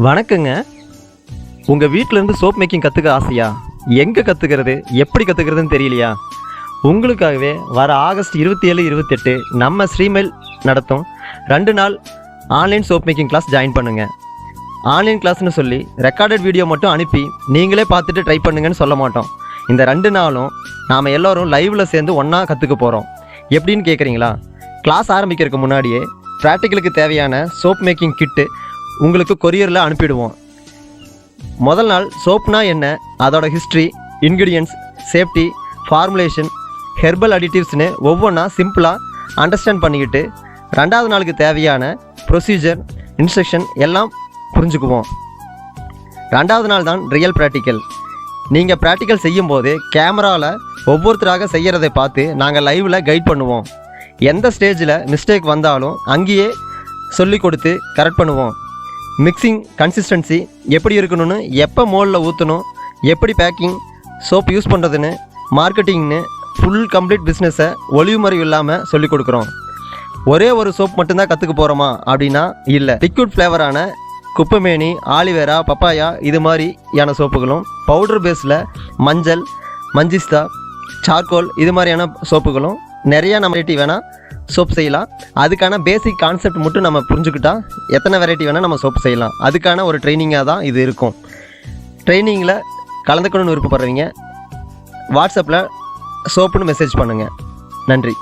வணக்கங்க. உங்கள் வீட்டிலேருந்து சோப் மேக்கிங் கற்றுக்க ஆசையா? எங்கே கற்றுக்கிறது, எப்படி கற்றுக்கிறதுன்னு தெரியலையா? உங்களுக்காகவே வர ஆகஸ்ட் 27, 28 நம்ம ஸ்ரீமைல் நடத்தும் 2 நாள் online soap making class join பண்ணுங்கள். ஆன்லைன் கிளாஸ்னு சொல்லி ரெக்கார்டட் வீடியோ மட்டும் அனுப்பி நீங்களே பார்த்துட்டு ட்ரை பண்ணுங்கன்னு சொல்ல மாட்டோம். இந்த 2 நாளும் நாம் எல்லோரும் லைவில் சேர்ந்து ஒன்றா கற்றுக்க போகிறோம். எப்படின்னு கேட்குறீங்களா? கிளாஸ் ஆரம்பிக்கிறதுக்கு முன்னாடியே ப்ராக்டிக்கலுக்கு தேவையான சோப் மேக்கிங் கிட்டு உங்களுக்கு கொரியரில் அனுப்பிடுவோம். முதல் நாள் சோப்னா என்ன, அதோட history, ingredients, safety, formulation, herbal அடிட்டிவ்ஸ்னு ஒவ்வொன்றா சிம்பிளாக அண்டர்ஸ்டாண்ட் பண்ணிக்கிட்டு 2வது நாளுக்கு தேவையான ப்ரொசீஜர், இன்ஸ்ட்ரக்ஷன் எல்லாம் புரிஞ்சுக்குவோம். 2வது நாள் தான் ரியல் ப்ராக்டிக்கல். நீங்கள் ப்ராக்டிக்கல் செய்யும்போது கேமராவில் ஒவ்வொருத்தராக செய்கிறதை பார்த்து நாங்கள் லைவில் கைட் பண்ணுவோம். எந்த ஸ்டேஜில் மிஸ்டேக் வந்தாலும் அங்கேயே சொல்லி கொடுத்து கரெக்ட் பண்ணுவோம். மிக்சிங் கன்சிஸ்டன்சி எப்படி இருக்கணும்னு, எப்போ மோலில் ஊற்றணும், எப்படி பேக்கிங், சோப் யூஸ் பண்ணுறதுன்னு, மார்க்கெட்டிங்னு ஃபுல் கம்ப்ளீட் பிஸ்னஸை ஒளிவு மறைவு இல்லாமல் சொல்லிக் கொடுக்குறோம். ஒரே ஒரு சோப் மட்டும்தான் கற்றுக்க போகிறோமா அப்படின்னா இல்லை. லிக்விட் ஃப்ளேவரான குப்பைமேனி, ஆலிவேரா, பப்பாயா இது மாதிரியான சோப்புகளும், பவுடர் பேஸில் மஞ்சள், மஞ்சிஸ்தா, சார்கோல் இது மாதிரியான சோப்புகளும் நிறையா நம்ம வெரைட்டி வேணால் சோப் செய்யலாம். அதுக்கான பேசிக் கான்செப்ட் மட்டும் நம்ம புரிஞ்சுக்கிட்டா எத்தனை வெரைட்டி வேணால் நம்ம சோப் செய்யலாம். அதுக்கான ஒரு ட்ரைனிங்காக தான் இது இருக்கும். ட்ரைனிங்கில் கலந்துக்கணும்னு விருப்பப்படுறீங்க வாட்ஸ்அப்பில் சோப்புன்னு மெசேஜ் பண்ணுங்கள். நன்றி.